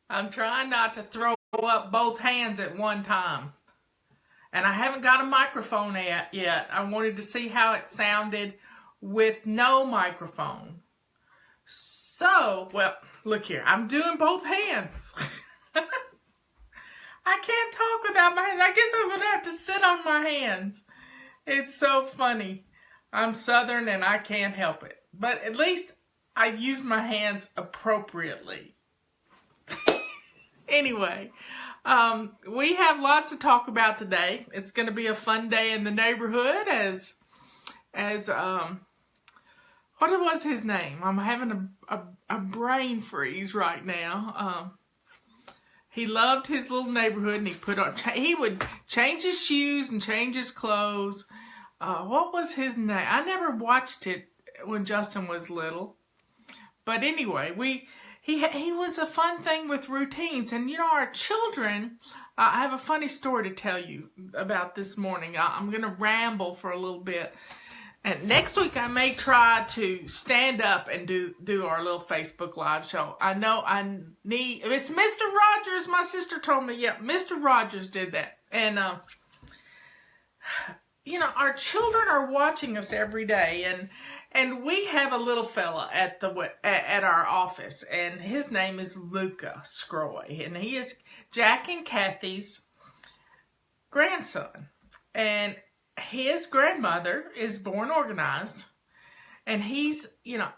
I'm trying not to throw up both hands at one time. And I haven't got a microphone yet. I wanted to see how it sounded with no microphone. So, well, look here. I'm doing both hands. I can't talk without my hands. I guess I'm going to have to sit on my hands. It's so funny. I'm Southern and I can't help it. But at least I use my hands appropriately. Anyway, we have lots to talk about today. It's going to be a fun day in the neighborhood as what was his name? I'm having a brain freeze right now. He loved his little neighborhood, and he would change his shoes and change his clothes. What was his name? I never watched it when Justin was little. But anyway, he was a fun thing with routines. And you know, our children, I have a funny story to tell you about this morning. I'm going to ramble for a little bit. And next week I may try to stand up and do our little Facebook Live show. I know it's Mr. Rogers. My sister told me, yeah, Mr. Rogers did that. And, you know, our children are watching us every day. And we have a little fella at our office. And his name is Luca Scroy. And he is Jack and Kathy's grandson. And his grandmother is born organized, and he's,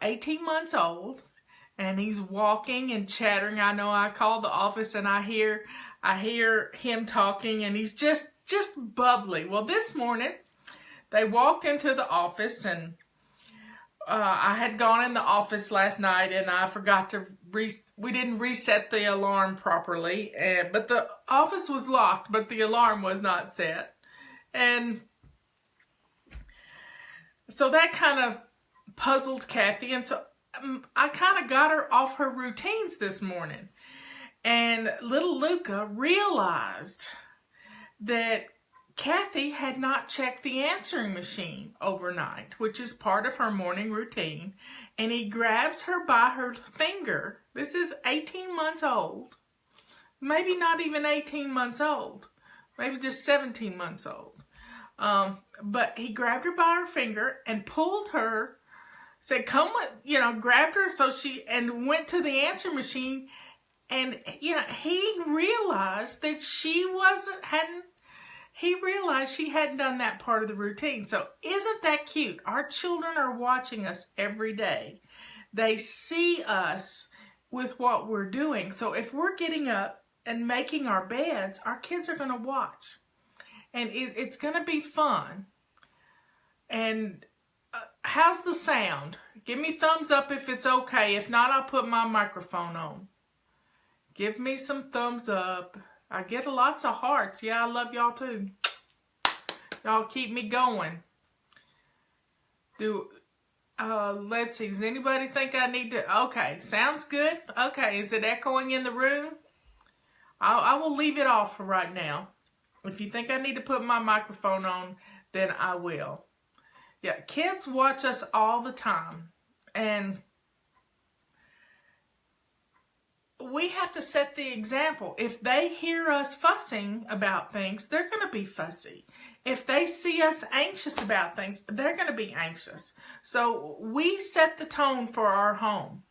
18 months old, and he's walking and chattering. I know I call the office and I hear him talking, and he's just bubbly. Well, this morning they walked into the office, and I had gone in the office last night, and I forgot to we didn't reset the alarm properly, but the office was locked, but the alarm was not set, and so that kind of puzzled Kathy, and so I kind of got her off her routines this morning. And little Luca realized that Kathy had not checked the answering machine overnight, which is part of her morning routine, and he grabs her by her finger. This is 18 months old, maybe not even 18 months old, maybe just 17 months old. But he grabbed her by her finger and pulled her, said, come with, grabbed her and went to the answer machine. And, he realized that she hadn't done that part of the routine. So isn't that cute? Our children are watching us every day. They see us with what we're doing. So if we're getting up and making our beds, our kids are going to watch. And it's going to be fun. And how's the sound? Give me thumbs up if it's okay. If not, I'll put my microphone on. Give me some thumbs up. I get lots of hearts. Yeah, I love y'all too. Y'all keep me going. Let's see. Does anybody think I need to? Okay, sounds good. Okay, is it echoing in the room? I will leave it off for right now. If you think I need to put my microphone on, then I will. Yeah, kids watch us all the time. And we have to set the example. If they hear us fussing about things, they're going to be fussy. If they see us anxious about things, they're going to be anxious. So we set the tone for our home.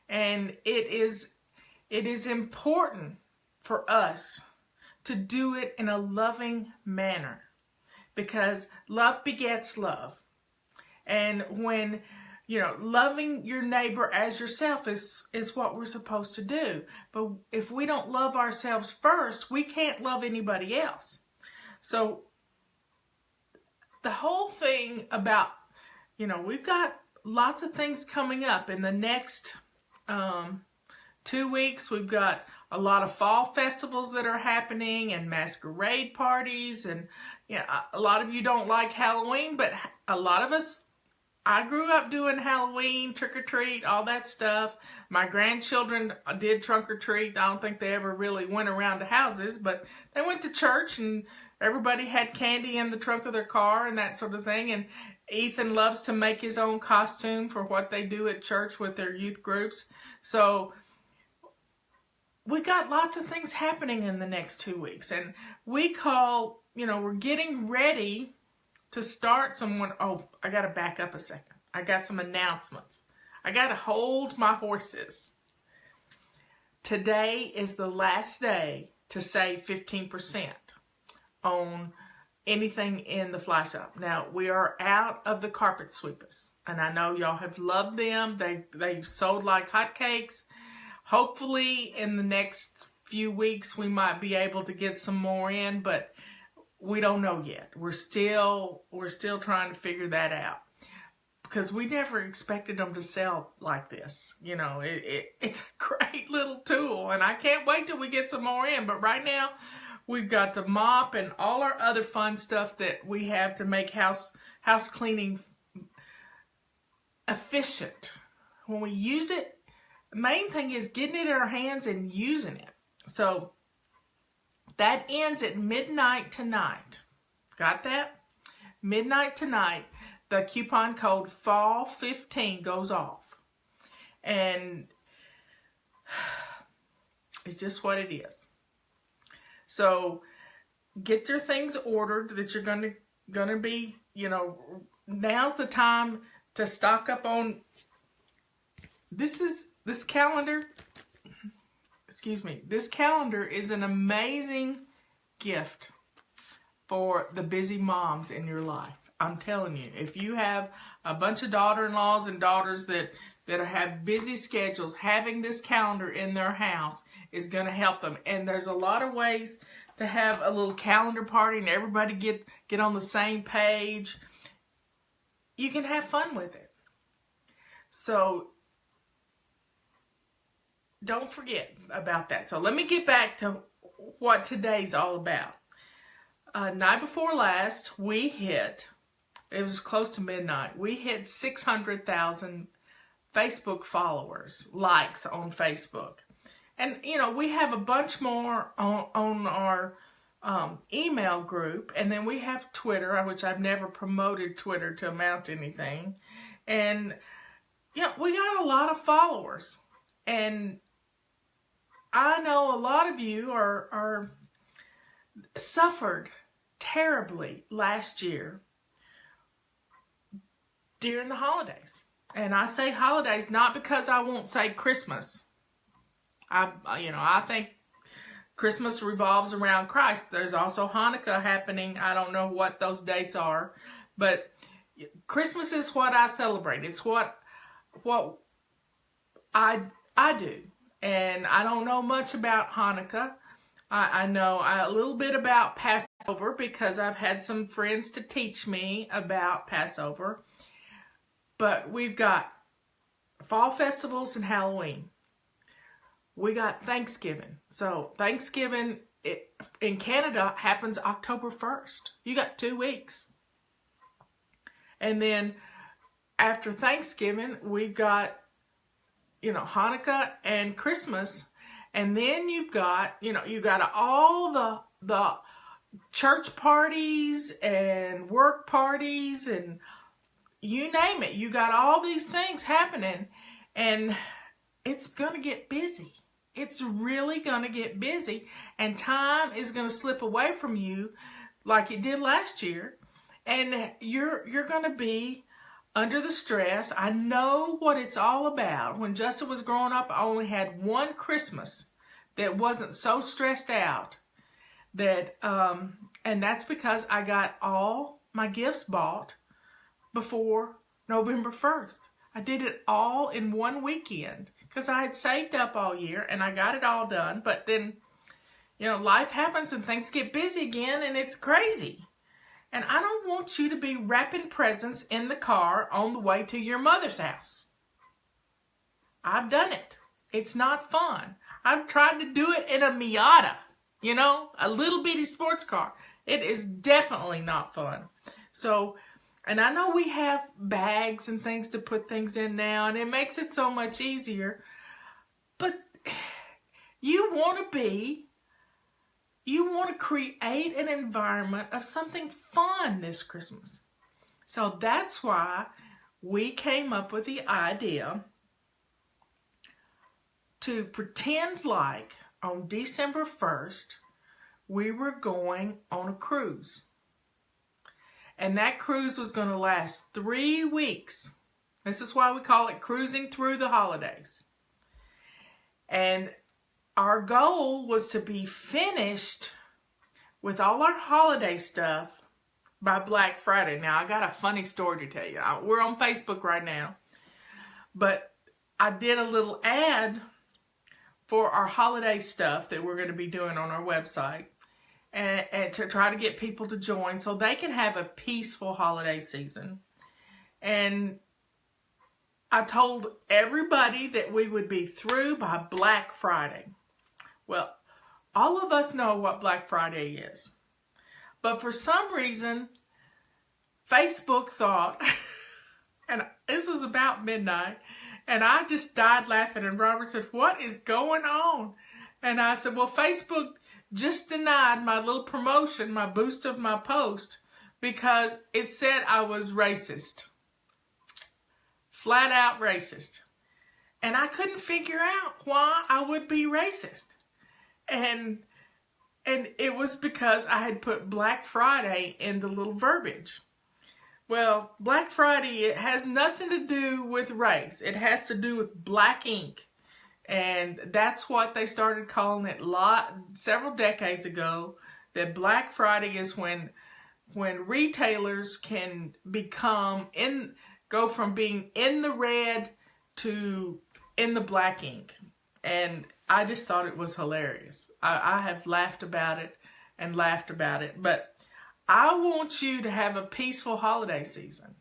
And it is important for us to do it in a loving manner, because love begets love. And when, loving your neighbor as yourself is what we're supposed to do. But if we don't love ourselves first, we can't love anybody else. So the whole thing about, we've got lots of things coming up in the next 2 weeks. We've got a lot of fall festivals that are happening and masquerade parties. And a lot of you don't like Halloween, but a lot of us, I grew up doing Halloween, trick or treat, all that stuff. My grandchildren did trunk or treat. I don't think they ever really went around to houses, but they went to church and everybody had candy in the trunk of their car and that sort of thing. And Ethan loves to make his own costume for what they do at church with their youth groups. So we got lots of things happening in the next 2 weeks. And we call, we're getting ready to start someone. Oh, I got to back up a second. I got some announcements. I got to hold my horses. Today is the last day to save 15% on anything in the fly shop. Now, we are out of the carpet sweepers, and I know y'all have loved them. They've sold like hotcakes. Hopefully, in the next few weeks, we might be able to get some more in, but we don't know yet. We're still trying to figure that out, because we never expected them to sell like this. It's a great little tool, and I can't wait till we get some more in. But right now, we've got the mop and all our other fun stuff that we have to make house cleaning efficient. When we use it, the main thing is getting it in our hands and using it. So that ends at midnight tonight. Got that? Midnight tonight, the coupon code FALL15 goes off. And it's just what it is. So get your things ordered that you're gonna be, now's the time to stock up on this calendar. Excuse me. This calendar is an amazing gift for the busy moms in your life. I'm telling you, if you have a bunch of daughter-in-laws and daughters that have busy schedules, having this calendar in their house is going to help them. And there's a lot of ways to have a little calendar party and everybody get on the same page. You can have fun with it. So don't forget about that. So let me get back to what today's all about. Night before last, it was close to midnight, we hit 600,000 Facebook followers, likes on Facebook. And, we have a bunch more on our email group. And then we have Twitter, which I've never promoted Twitter to amount to anything. And, we got a lot of followers. And I know a lot of you are suffered terribly last year during the holidays. And I say holidays not because I won't say Christmas. I think Christmas revolves around Christ. There's also Hanukkah happening. I don't know what those dates are, but Christmas is what I celebrate. It's what I do. And I don't know much about Hanukkah. I know a little bit about Passover because I've had some friends to teach me about Passover. But we've got fall festivals and Halloween. We got Thanksgiving. So Thanksgiving in Canada happens October 1st. You got 2 weeks. And then after Thanksgiving, we've got Hanukkah and Christmas, and then you've got all the church parties and work parties and you name it. You got all these things happening, and it's gonna get busy. It's really gonna get busy, and time is gonna slip away from you like it did last year, and you're gonna be under the stress. I know what it's all about. When Justin was growing up, I only had one Christmas that wasn't so stressed out. And that's because I got all my gifts bought before November 1st. I did it all in one weekend because I had saved up all year and I got it all done. But then, life happens and things get busy again and it's crazy. And I don't want you to be wrapping presents in the car on the way to your mother's house. I've done it. It's not fun. I've tried to do it in a Miata, a little bitty sports car. It is definitely not fun. So, and I know we have bags and things to put things in now, and it makes it so much easier. But you want to create an environment of something fun this Christmas. So that's why we came up with the idea to pretend like on December 1st, we were going on a cruise. And that cruise was going to last 3 weeks. This is why we call it cruising through the holidays. And our goal was to be finished with all our holiday stuff by Black Friday. Now, I got a funny story to tell you. We're on Facebook right now. But I did a little ad for our holiday stuff that we're going to be doing on our website. And to try to get people to join so they can have a peaceful holiday season. And I told everybody that we would be through by Black Friday. Well, all of us know what Black Friday is. But for some reason, Facebook thought, and this was about midnight, and I just died laughing. And Robert said, "What is going on?" And I said, "Well, Facebook just denied my little promotion, my boost of my post, because it said I was racist. Flat out racist. And I couldn't figure out why I would be racist. And it was because I had put Black Friday in the little verbiage. Well, Black Friday, it has nothing to do with race. It has to do with black ink. And that's what they started calling it several decades ago, that Black Friday is when retailers can go from being in the red to in the black ink. And I just thought it was hilarious. I have laughed about it and laughed about it. But I want you to have a peaceful holiday season.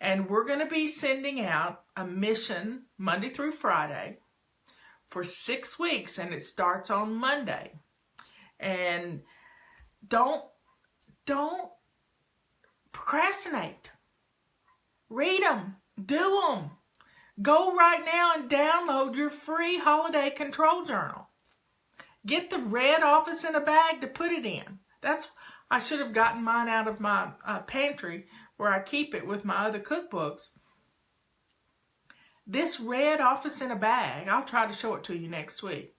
And we're going to be sending out a mission Monday through Friday for 6 weeks, and it starts on Monday. And don't procrastinate. Read them. Do them. Go right now and download your free holiday control journal. Get the red office in a bag to put it in. I should have gotten mine out of my pantry where I keep it with my other cookbooks. This red office in a bag, I'll try to show it to you next week.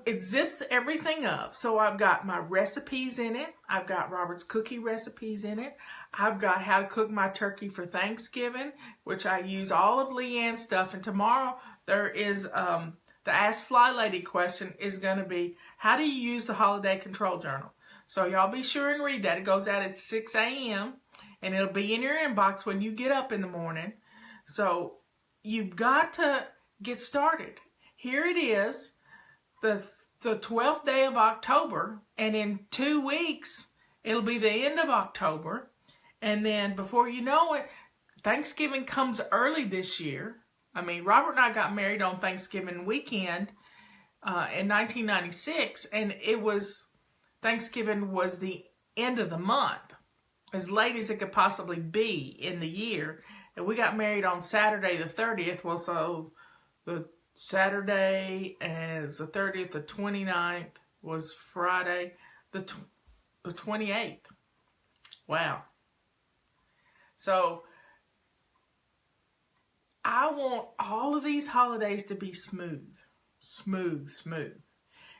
It zips everything up. So I've got my recipes in it. I've got Robert's cookie recipes in it. I've got how to cook my turkey for Thanksgiving, which I use all of Leanne's stuff. And tomorrow there is the Ask Fly Lady question is going to be, how do you use the holiday control journal? So y'all be sure and read that. It goes out at 6 a.m. and it'll be in your inbox when you get up in the morning. So you've got to get started. Here it is, the 12th day of October, and in 2 weeks, it'll be the end of October. And then before you know it, Thanksgiving comes early this year. I mean, Robert and I got married on Thanksgiving weekend in 1996, and Thanksgiving was the end of the month, as late as it could possibly be in the year. And we got married on Saturday the 30th. Well, so the Saturday as the 30th, the 29th was Friday, the 28th. Wow. So I want all of these holidays to be smooth.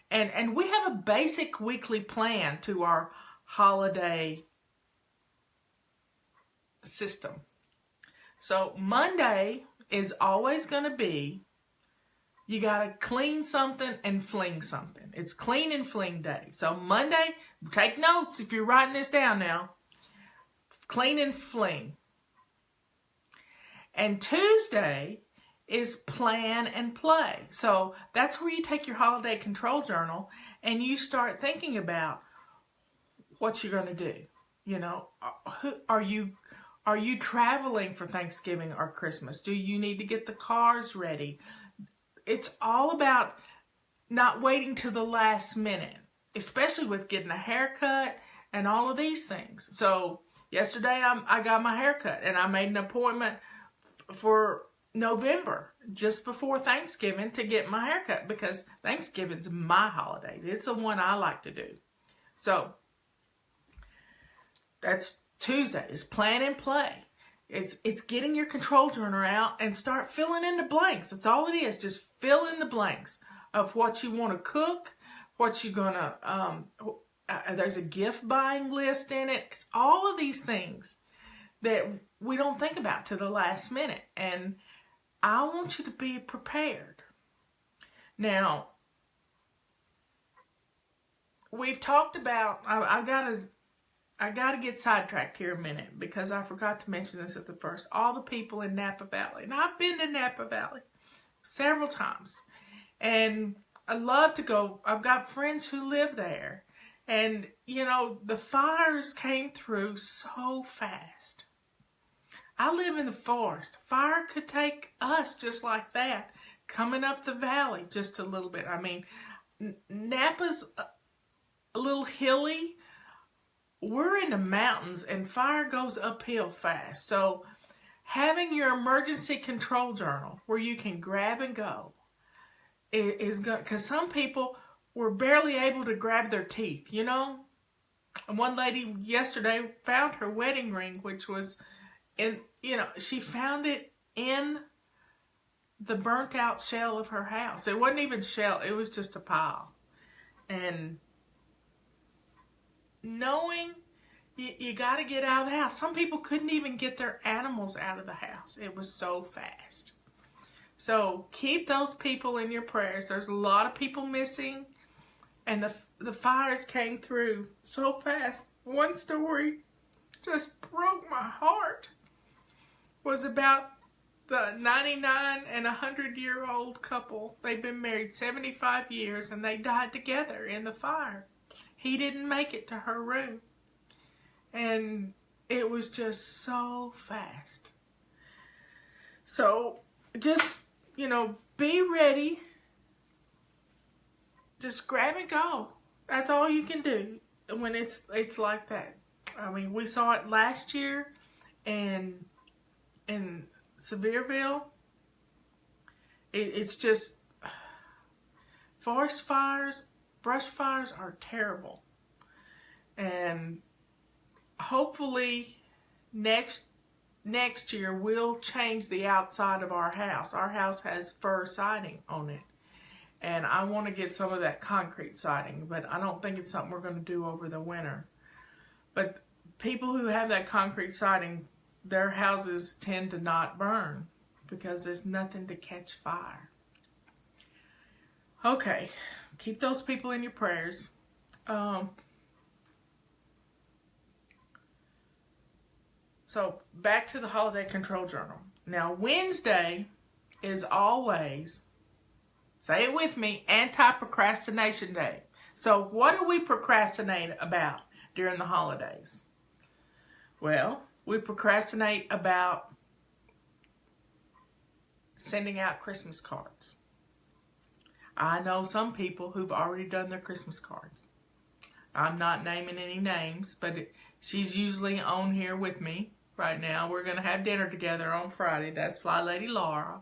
And we have a basic weekly plan to our holiday system. So Monday is always going to be, you got to clean something and fling something. It's clean and fling day. So Monday, take notes if you're writing this down now. Clean and fling. And Tuesday is plan and play. So that's where you take your holiday control journal and you start thinking about what you're going to do. You know, are you traveling for Thanksgiving or Christmas? Do you need to get the cars ready? It's all about not waiting to the last minute, especially with getting a haircut and all of these things. So yesterday I got my haircut and I made an appointment for November, just before Thanksgiving, to get my haircut, because Thanksgiving's my holiday. It's the one I like to do. So that's Tuesday, is plan and play. It's getting your control journal out and start filling in the blanks. That's all it is. Just fill in the blanks. of what you want to cook, what you're going to, there's a gift buying list in it. It's all of these things that we don't think about to the last minute. And I want you to be prepared. Now, we've talked about, I gotta get sidetracked here a minute because I forgot to mention this at the first. All the people in Napa Valley. And I've been to Napa Valley several times. And I love to go. I've got friends who live there. And, you know, the fires came through so fast. I live in the forest. Fire could take us just like that, coming up the valley just a little bit. I mean, Napa's a little hilly. We're in the mountains and fire goes uphill fast. So having your emergency control journal where you can grab and go is good. Because some people were barely able to grab their teeth, you know. And one lady yesterday found her wedding ring, which was she found it in the burnt out shell of her house. It wasn't even shell, it was just a pile. And knowing you got to get out of the house. Some people couldn't even get their animals out of the house. It was so fast. So keep those people in your prayers. There's a lot of people missing, and the fires came through so fast. One story just broke my heart. Was about the 99 and 100-year-old couple. They've been married 75 years and they died together in the fire. He didn't make it to her room. And it was just so fast. So just, be ready. Just grab and go. That's all you can do when it's like that. I mean, we saw it last year and in Sevierville. It's just forest fires, brush fires are terrible. And hopefully next year we'll change the outside of our house. Our house has fir siding on it. And I want to get some of that concrete siding, but I don't think it's something we're going to do over the winter. But people who have that concrete siding, their houses tend to not burn because there's nothing to catch fire. Okay, keep those people in your prayers. So back to the holiday control journal. Now Wednesday is always, say it with me, anti-procrastination day. So what do we procrastinate about during the holidays? Well, we procrastinate about sending out Christmas cards. I know some people who've already done their Christmas cards. I'm not naming any names, but she's usually on here with me right now. We're going to have dinner together on Friday. That's Fly Lady Laura.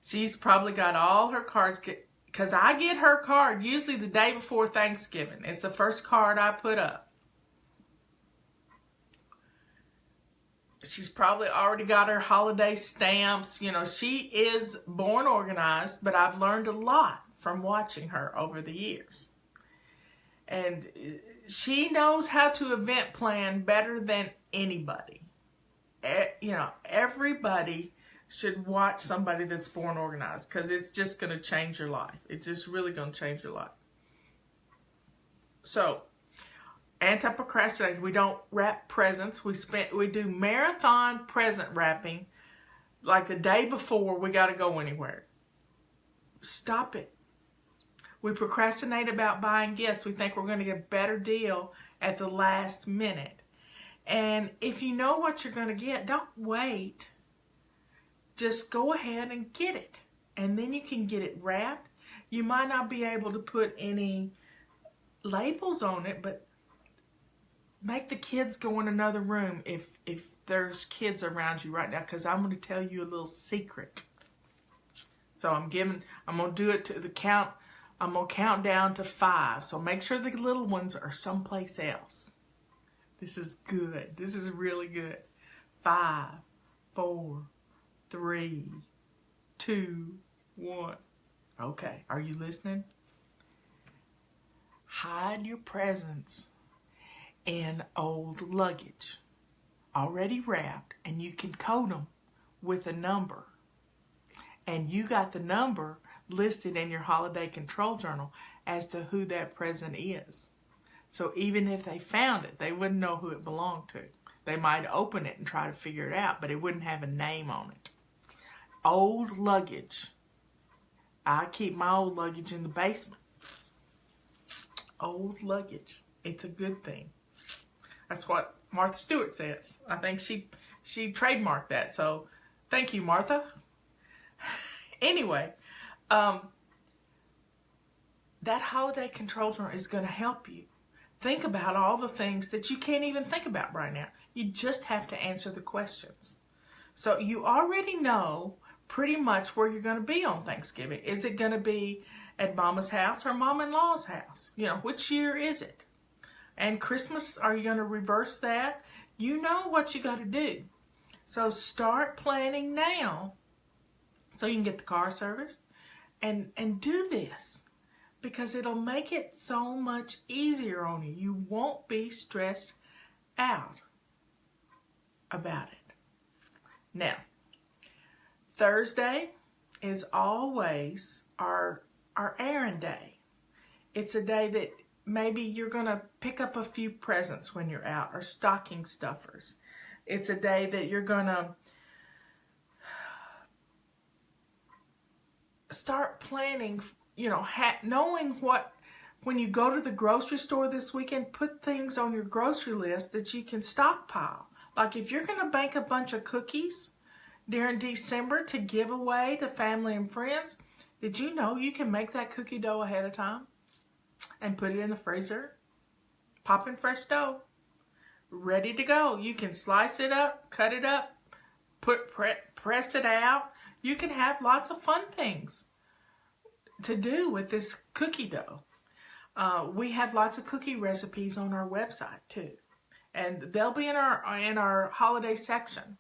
She's probably got all her cards, because I get her card usually the day before Thanksgiving. It's the first card I put up. She's probably already got her holiday stamps. She is born organized, but I've learned a lot from watching her over the years. And she knows how to event plan better than anybody. Everybody should watch somebody that's born organized because it's just going to change your life. It's just really going to change your life. So, anti-procrastination. We don't wrap presents. We do marathon present wrapping. Like the day before we got to go anywhere. Stop it. We procrastinate about buying gifts. We think we're going to get a better deal at the last minute. And if you know what you're going to get, don't wait. Just go ahead and get it. And then you can get it wrapped. You might not be able to put any labels on it, but make the kids go in another room if there's kids around you right now, because I'm going to tell you a little secret. So I'm going to do it to the count. I'm going to count down to 5. So make sure the little ones are someplace else. This is good. This is really good. 5, 4, 3, 2, 1. Okay, are you listening? Hide your presents in old luggage, already wrapped, and you can code them with a number. And you got the number listed in your holiday control journal as to who that present is. So even if they found it, they wouldn't know who it belonged to. They might open it and try to figure it out, but it wouldn't have a name on it. Old luggage. I keep my old luggage in the basement. Old luggage. It's a good thing. That's what Martha Stewart says. I think she trademarked that. So thank you, Martha. Anyway, that holiday control journal is going to help you think about all the things that you can't even think about right now. You just have to answer the questions. So you already know pretty much where you're going to be on Thanksgiving. Is it going to be at Mama's house or Mom-in-law's house? You know, which year is it? And Christmas, are you going to reverse that? You know what you got to do. So start planning now so you can get the car serviced and do this, because it'll make it so much easier on you. You won't be stressed out about it. Now, Thursday is always our errand day. It's a day that maybe you're going to pick up a few presents when you're out, or stocking stuffers. It's a day that you're going to start planning, you know, knowing what, when you go to the grocery store this weekend, put things on your grocery list that you can stockpile. Like if you're going to bake a bunch of cookies during December to give away to family and friends, did you know you can make that cookie dough ahead of time and put it in the freezer? Pop in fresh dough, ready to go. You can slice it up, cut it up, press it out. You can have lots of fun things to do with this cookie dough. We have lots of cookie recipes on our website too, and they'll be in our holiday section.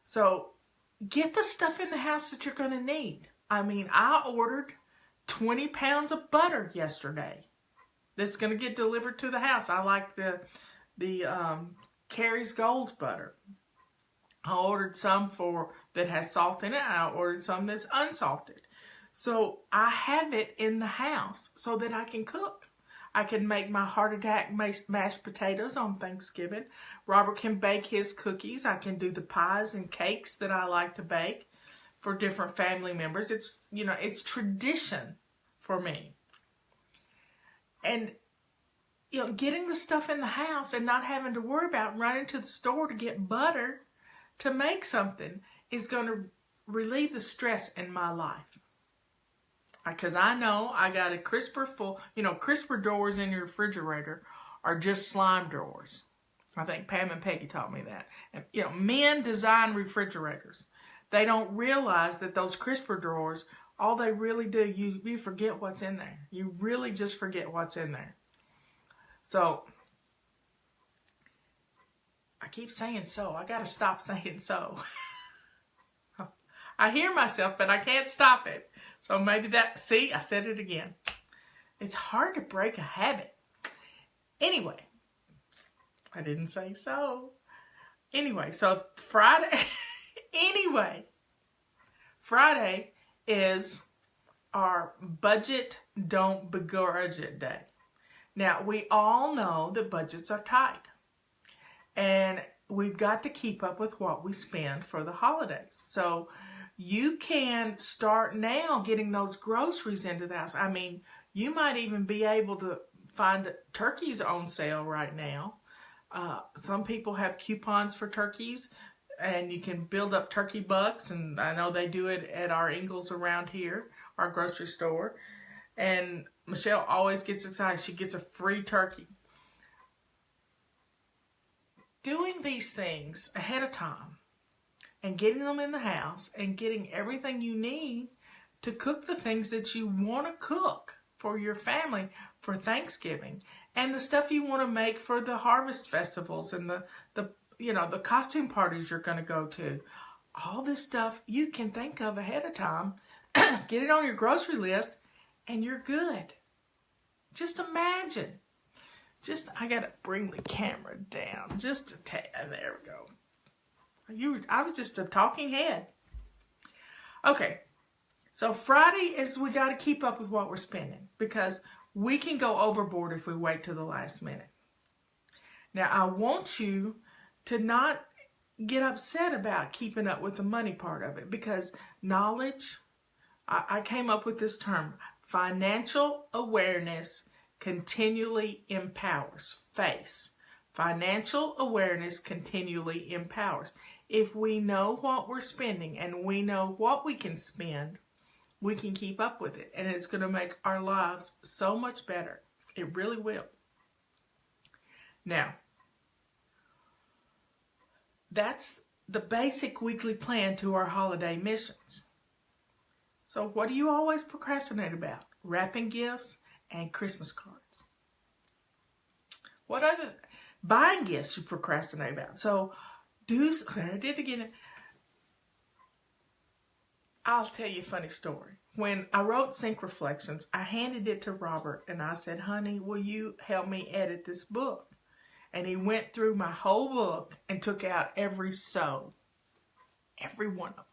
So get the stuff in the house that you're going to need. I mean, I ordered 20 pounds of butter yesterday that's going to get delivered to the house. I like the Carrie's Gold butter. I ordered some that has salt in it. I ordered some that's unsalted. So I have it in the house so that I can cook. I can make my heart attack mashed potatoes on Thanksgiving. Robert can bake his cookies. I can do the pies and cakes that I like to bake for different family members. It's, you know, it's tradition for me. And, you know, getting the stuff in the house and not having to worry about running to the store to get butter to make something is going to relieve the stress in my life. Because I know I got a crisper full, you know, crisper drawers in your refrigerator are just slime drawers. I think Pam and Peggy taught me that. And, you know, men design refrigerators. They don't realize that those crisper drawers, all they really do, you forget what's in there. You really just forget what's in there. So, I keep saying so. I got to stop saying so. I hear myself, but I can't stop it. So maybe see, I said it again. It's hard to break a habit. Anyway, I didn't say so. Anyway, so Friday, Friday is our budget don't begrudge it day. Now, we all know that budgets are tight. And we've got to keep up with what we spend for the holidays. So you can start now getting those groceries into the house. I mean, you might even be able to find turkeys on sale right now. Some people have coupons for turkeys, and you can build up turkey bucks. And I know they do it at our Ingles around here, our grocery store. And Michelle always gets excited. She gets a free turkey. Doing these things ahead of time and getting them in the house and getting everything you need to cook the things that you want to cook for your family for Thanksgiving, and the stuff you want to make for the harvest festivals and the costume parties you're going to go to. All this stuff you can think of ahead of time Get it on your grocery list and you're good. Just imagine. I got to bring the camera down just to there we go. I was just a talking head. Okay. So Friday is we got to keep up with what we're spending because we can go overboard if we wait till the last minute. Now, I want you to not get upset about keeping up with the money part of it because knowledge, I came up with this term, financial awareness continually empowers. Financial awareness continually empowers. If we know what we're spending and we know what we can spend, we can keep up with it. And it's going to make our lives so much better. It really will. Now, that's the basic weekly plan to our holiday missions. So what do you always procrastinate about? Wrapping gifts and Christmas cards. What other? Buying gifts you procrastinate about. So there I did again. I'll tell you a funny story. When I wrote Sync Reflections, I handed it to Robert and I said, honey, will you help me edit this book? And he went through my whole book and took out every sew. Every one of them.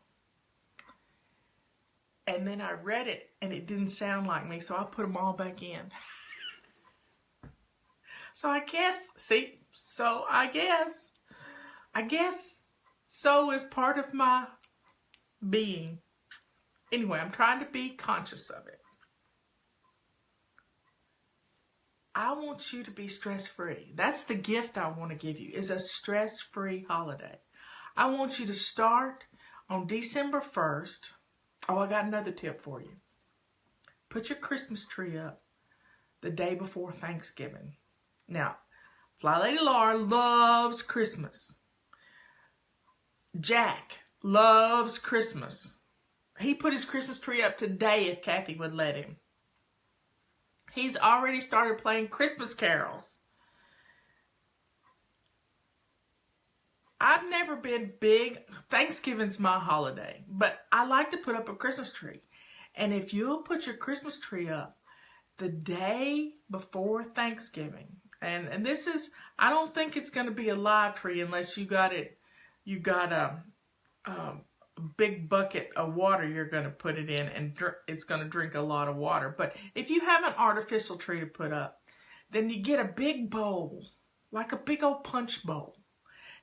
And then I read it and it didn't sound like me, so I put them all back in. So I guess so is part of my being. Anyway, I'm trying to be conscious of it. I want you to be stress-free. That's the gift I want to give you, is a stress-free holiday. I want you to start on December 1st. Oh, I got another tip for you. Put your Christmas tree up the day before Thanksgiving. Now, Fly Lady Laura loves Christmas. Jack loves Christmas. He put his Christmas tree up today if Kathy would let him. He's already started playing Christmas carols. I've never been big. Thanksgiving's my holiday, but I like to put up a Christmas tree. And if you'll put your Christmas tree up the day before Thanksgiving, and this is, I don't think it's going to be a live tree unless you got a big bucket of water you're going to put it in, and it's going to drink a lot of water. But if you have an artificial tree to put up, then you get a big bowl, like a big old punch bowl,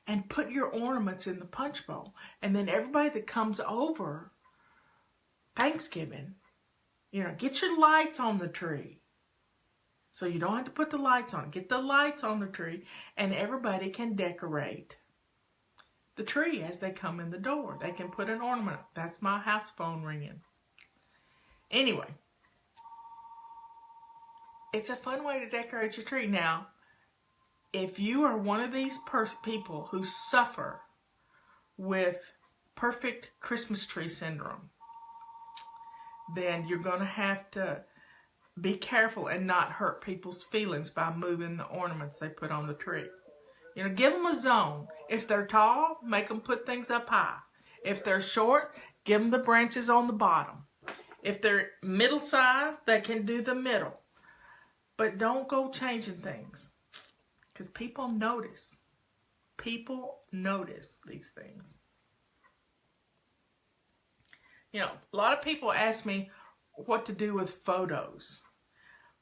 and put your ornaments in the punch bowl. And then everybody that comes over Thanksgiving, get your lights on the tree. So you don't have to put the lights on. Get the lights on the tree, and everybody can decorate the tree as they come in the door. They can put an ornament. That's my house phone ringing. Anyway, it's a fun way to decorate your tree. Now, if you are one of these people who suffer with perfect Christmas tree syndrome, then you're going to have to be careful and not hurt people's feelings by moving the ornaments they put on the tree. Give them a zone. If they're tall, make them put things up high. If they're short, give them the branches on the bottom. If they're middle size, they can do the middle. But don't go changing things, because people notice. People notice these things. A lot of people ask me what to do with photos.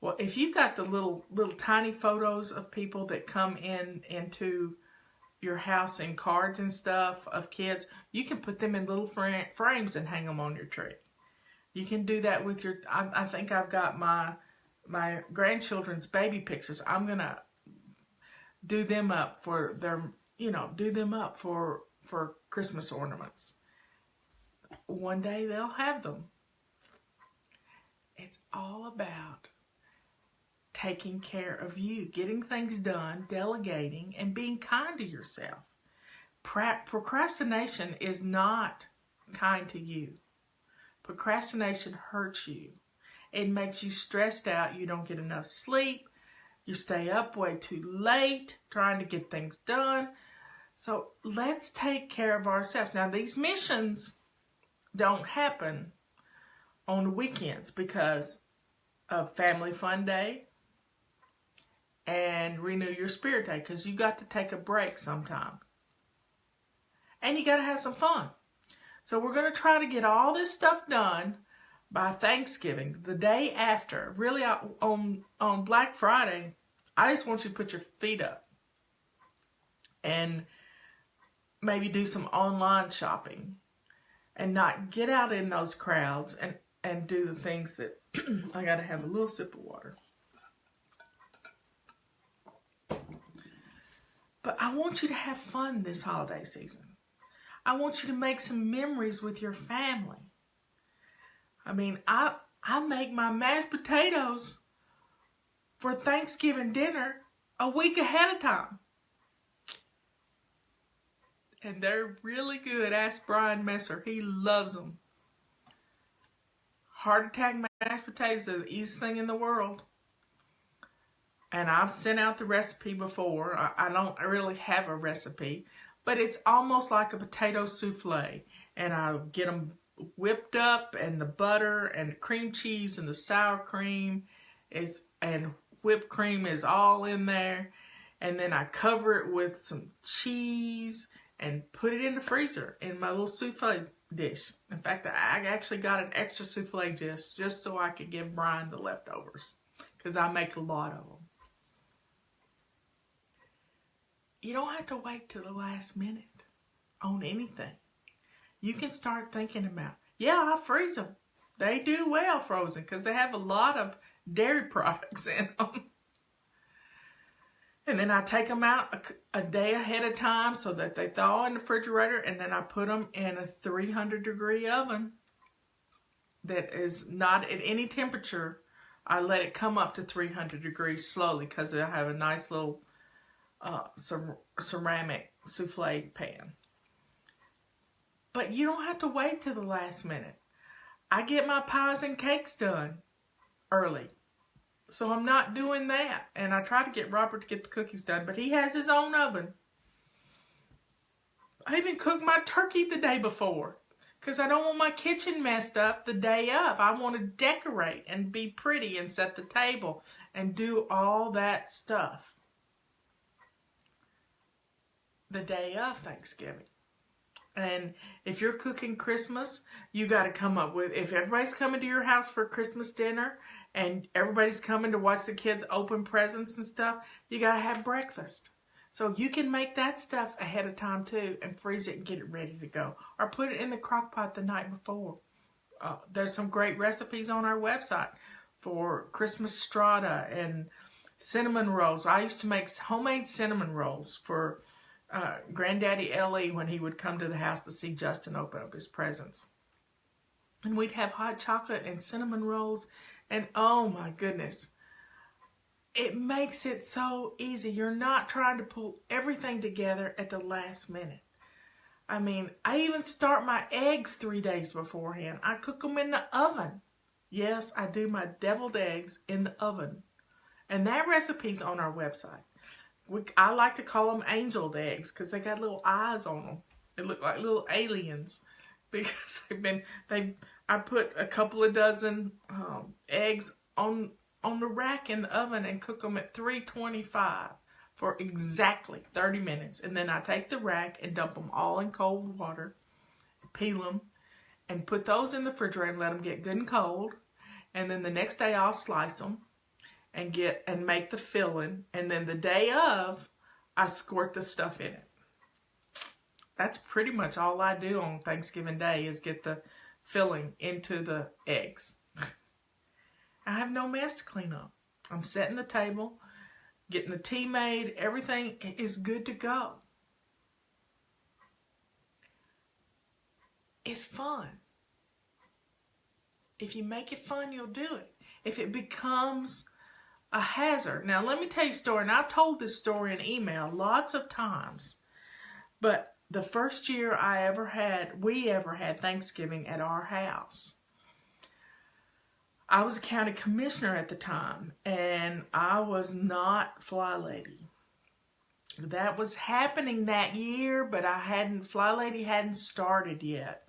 Well, if you've got the little tiny photos of people that come into your house in cards and stuff of kids, you can put them in little frames and hang them on your tree. You can do that with your, I think I've got my grandchildren's baby pictures. I'm going to do them up for their, for Christmas ornaments. One day they'll have them. It's all about taking care of you, getting things done, delegating, and being kind to yourself. Procrastination is not kind to you. Procrastination hurts you. It makes you stressed out. You don't get enough sleep. You stay up way too late trying to get things done. So let's take care of ourselves. Now, these missions don't happen on the weekends because of Family Fun Day and Renew Your Spirit Day, because you got to take a break sometime. And you got to have some fun. So we're going to try to get all this stuff done by Thanksgiving, the day after. Really, on Black Friday, I just want you to put your feet up and maybe do some online shopping and not get out in those crowds and do the things that I got to have a little sip of water. But I want you to have fun this holiday season. I want you to make some memories with your family. I mean, I make my mashed potatoes for Thanksgiving dinner a week ahead of time. And they're really good. Ask Brian Messer. He loves them. Heart attack mashed potatoes are the easiest thing in the world. And I've sent out the recipe before. I don't really have a recipe. But it's almost like a potato souffle. And I get them whipped up, and the butter and the cream cheese and the sour cream and whipped cream is all in there. And then I cover it with some cheese and put it in the freezer in my little souffle dish. In fact, I actually got an extra souffle dish just so I could give Brian the leftovers, because I make a lot of them. You don't have to wait till the last minute on anything. You can start thinking about, I freeze them. They do well frozen because they have a lot of dairy products in them. And then I take them out a day ahead of time so that they thaw in the refrigerator, and then I put them in a 300-degree oven that is not at any temperature. I let it come up to 300 degrees slowly because I have a nice little ceramic souffle pan. But you don't have to wait till the last minute. I get my pies and cakes done early. So I'm not doing that. And I try to get Robert to get the cookies done, but he has his own oven. I even cook my turkey the day before because I don't want my kitchen messed up the day of. I want to decorate and be pretty and set the table and do all that stuff the day of Thanksgiving. And if you're cooking Christmas, you got to come up with, if everybody's coming to your house for Christmas dinner and everybody's coming to watch the kids open presents and stuff, you got to have breakfast. So you can make that stuff ahead of time too and freeze it and get it ready to go. Or put it in the crock pot the night before. There's some great recipes on our website for Christmas strata and cinnamon rolls. I used to make homemade cinnamon rolls for Granddaddy Ellie when he would come to the house to see Justin open up his presents. And we'd have hot chocolate and cinnamon rolls, and oh my goodness, it makes it so easy. You're not trying to pull everything together at the last minute. I mean, I even start my eggs 3 days beforehand. I cook them in the oven. Yes, I do my deviled eggs in the oven. And that recipe's on our website. I like to call them angeled eggs because they got little eyes on them. They look like little aliens because I put a couple of dozen eggs on the rack in the oven and cook them at 325 for exactly 30 minutes. And then I take the rack and dump them all in cold water, peel them, and put those in the refrigerator and let them get good and cold. And then the next day I'll slice them and make the filling, and then the day of, I squirt the stuff in it. That's pretty much all I do on Thanksgiving Day is get the filling into the eggs. I have no mess to clean up. I'm setting the table, getting the tea made, everything is good to go. It's fun. If you make it fun, you'll do it. If it becomes a hazard. Now, let me tell you a story, and I've told this story in email lots of times, but the first year we ever had Thanksgiving at our house, I was a county commissioner at the time, and I was not Fly Lady. That was happening that year, but Fly Lady hadn't started yet.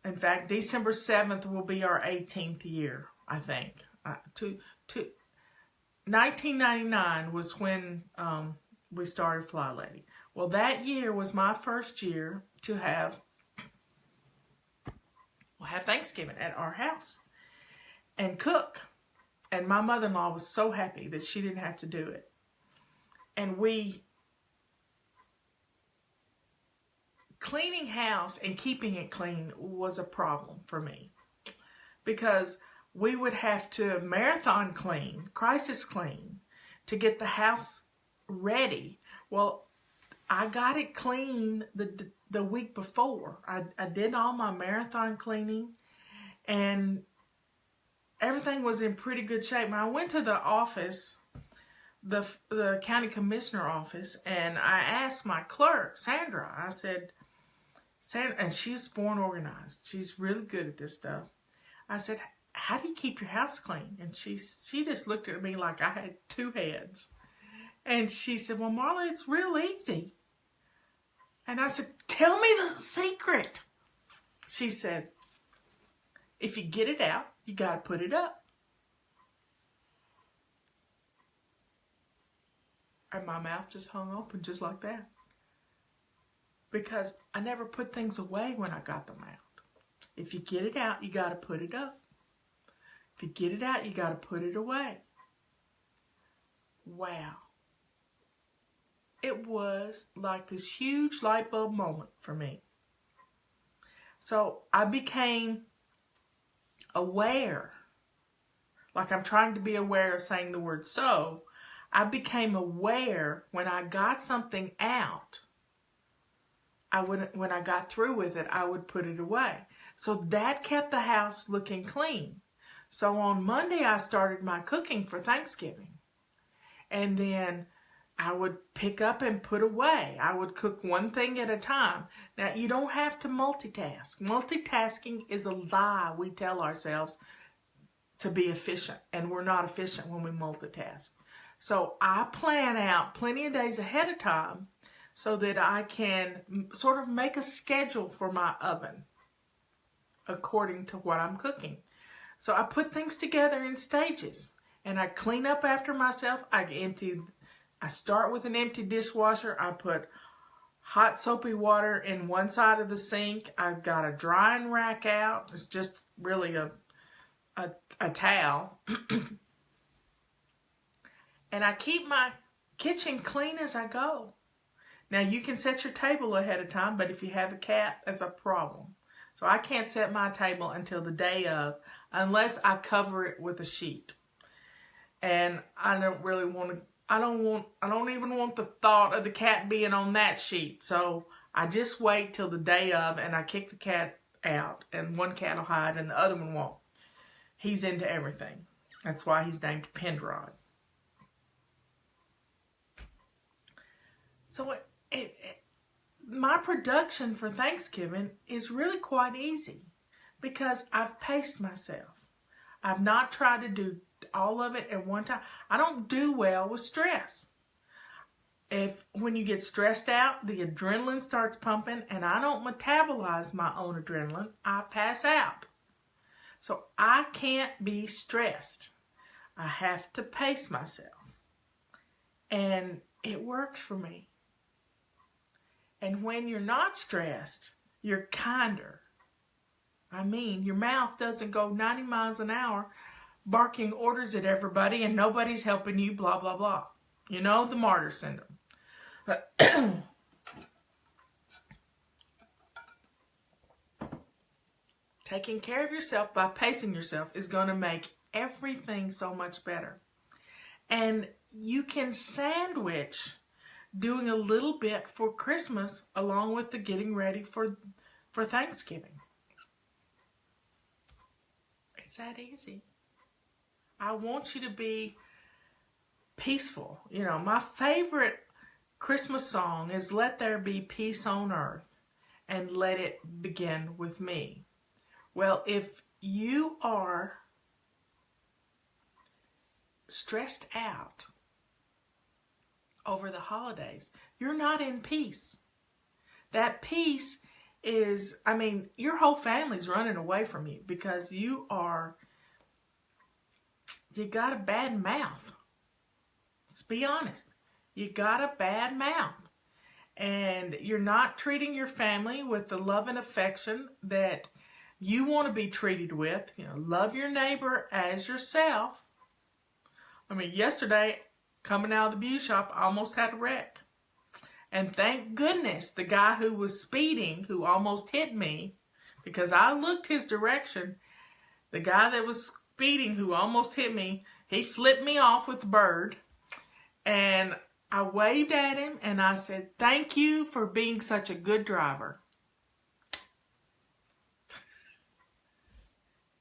In fact, December 7th will be our 18th year, I think. 1999 was when we started Fly Lady. Well, that year was my first year to have Thanksgiving at our house and cook. And my mother-in-law was so happy that she didn't have to do it. And cleaning house and keeping it clean was a problem for me, because we would have to marathon clean, crisis clean, to get the house ready. Well, I got it clean the week before. I did all my marathon cleaning, and everything was in pretty good shape. When I went to the office, the county commissioner office, and I asked my clerk, Sandra, I said, Sandra, and she's born organized. She's really good at this stuff. I said, how do you keep your house clean? And she just looked at me like I had two heads. And she said, well, Marla, it's real easy. And I said, tell me the secret. She said, if you get it out, you got to put it up. And my mouth just hung open just like that. Because I never put things away when I got them out. If you get it out, you got to put it up. If you get it out, you got to put it away. Wow. It was like this huge light bulb moment for me. So I became aware. Like I'm trying to be aware of saying the word so. I became aware when I got something out. When I got through with it, I would put it away. So that kept the house looking clean. So on Monday, I started my cooking for Thanksgiving. And then I would pick up and put away. I would cook one thing at a time. Now, you don't have to multitask. Multitasking is a lie we tell ourselves to be efficient. And we're not efficient when we multitask. So I plan out plenty of days ahead of time so that I can sort of make a schedule for my oven according to what I'm cooking. So I put things together in stages, and I clean up after myself. I start with an empty dishwasher. I put hot soapy water in one side of the sink. I've got a drying rack out. It's just really a towel. And I keep my kitchen clean as I go. Now, you can set your table ahead of time, but if you have a cat, that's a problem. So I can't set my table until the day of, unless I cover it with a sheet. And I don't really want to, I don't even want the thought of the cat being on that sheet. So I just wait till the day of, and I kick the cat out, and one cat will hide and the other one won't. He's into everything. That's why he's named Penrod. So my production for Thanksgiving is really quite easy because I've paced myself. I've not tried to do all of it at one time. I don't do well with stress. When you get stressed out, the adrenaline starts pumping, and I don't metabolize my own adrenaline. I pass out. So I can't be stressed. I have to pace myself. And it works for me. And when you're not stressed, you're kinder. I mean, your mouth doesn't go 90 miles an hour barking orders at everybody and nobody's helping you, blah, blah, blah. You know, the martyr syndrome. Taking care of yourself by pacing yourself is going to make everything so much better. And you can sandwich doing a little bit for Christmas along with the getting ready for Thanksgiving. It's that easy. I want you to be peaceful. You know, my favorite Christmas song is Let There Be Peace on Earth and Let It Begin with Me. Well, if you are stressed out over the holidays, you're not in peace. That peace is, I mean, your whole family's running away from you because you got a bad mouth. Let's be honest. You got a bad mouth. And you're not treating your family with the love and affection that you want to be treated with. You know, love your neighbor as yourself. I mean, yesterday, coming out of the beauty shop, I almost had a wreck. And thank goodness the guy who was speeding, who almost hit me, because I looked his direction, the guy that was speeding who almost hit me, he flipped me off with the bird. And I waved at him and I said, "Thank you for being such a good driver."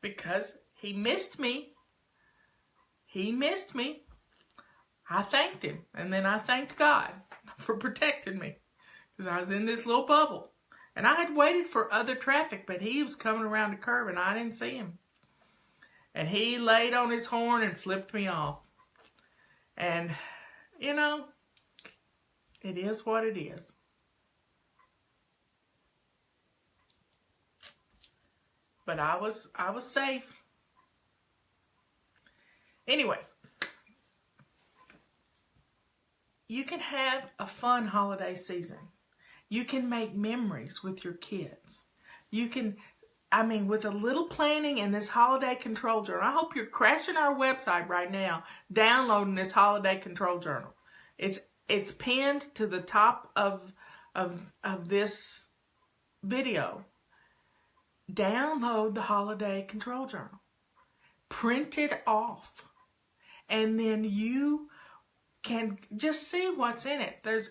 Because he missed me. He missed me. I thanked him. And then I thanked God for protecting me. Because I was in this little bubble. And I had waited for other traffic, but he was coming around the curve and I didn't see him. And he laid on his horn and flipped me off. And, you know, it is what it is. But I was safe. Anyway, you can have a fun holiday season. You can make memories with your kids. You can, I mean, with a little planning in this holiday control journal. I hope you're crashing our website right now, downloading this holiday control journal. It's pinned to the top of this video. Download the holiday control journal. Print it off. And then you can just see what's in it. There's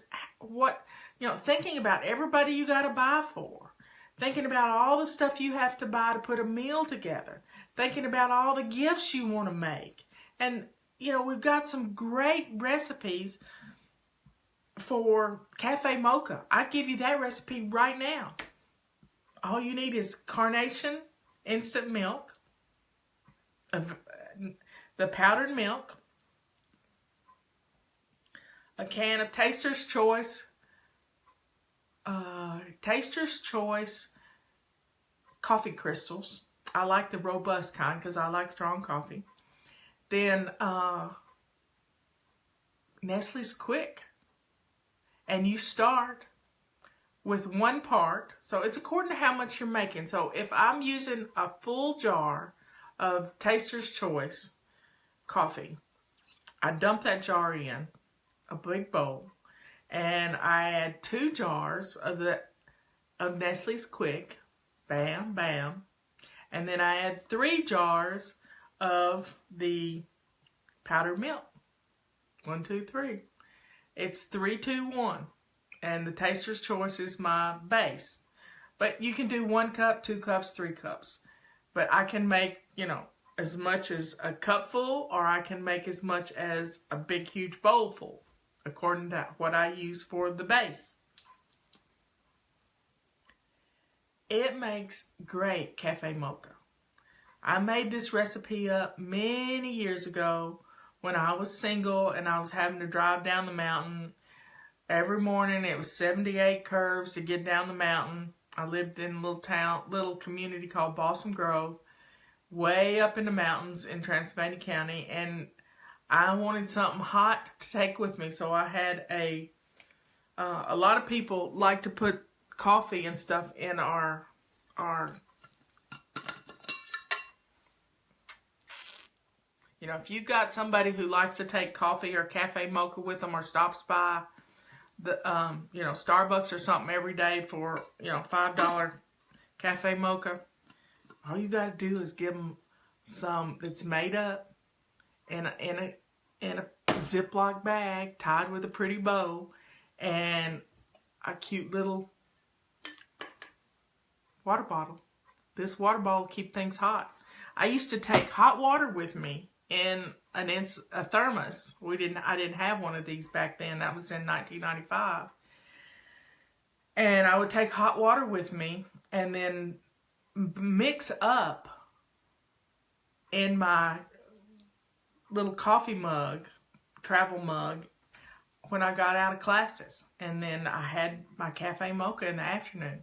thinking about everybody you got to buy for. Thinking about all the stuff you have to buy to put a meal together. Thinking about all the gifts you want to make. And, we've got some great recipes for Cafe Mocha. I give you that recipe right now. All you need is Carnation instant milk, the powdered milk, a can of Taster's Choice coffee crystals. I like the robust kind because I like strong coffee. Then Nestle's Quick. And you start with 1 part. So it's according to how much you're making. So if I'm using a full jar of Taster's Choice coffee, I dump that jar in a big bowl. And I add 2 jars of Nestle's Quick. Bam, bam. And then I add 3 jars of the powdered milk. 1, 2, 3. It's 3, 2, 1. And the Taster's Choice is my base. But you can do 1 cup, 2 cups, 3 cups. But I can make, as much as a cup full, or I can make as much as a big, huge bowl full, according to what I use for the base. It makes great Cafe Mocha. I made this recipe up many years ago when I was single and I was having to drive down the mountain. Every morning it was 78 curves to get down the mountain. I lived in a little community called Balsam Grove, way up in the mountains in Transylvania County, and I wanted something hot to take with me. So I had a lot of people like to put coffee and stuff in our if you've got somebody who likes to take coffee or Cafe Mocha with them or stops by the Starbucks or something every day for $5 Cafe Mocha, all you got to do is give them some that's made up in a Ziploc bag tied with a pretty bow and a cute little water bottle. This water bottle will keep things hot. I used to take hot water with me in a thermos. I didn't have one of these back then. That was in 1995. And I would take hot water with me and then mix up in my little coffee mug, travel mug, when I got out of classes. And then I had my Cafe Mocha in the afternoon.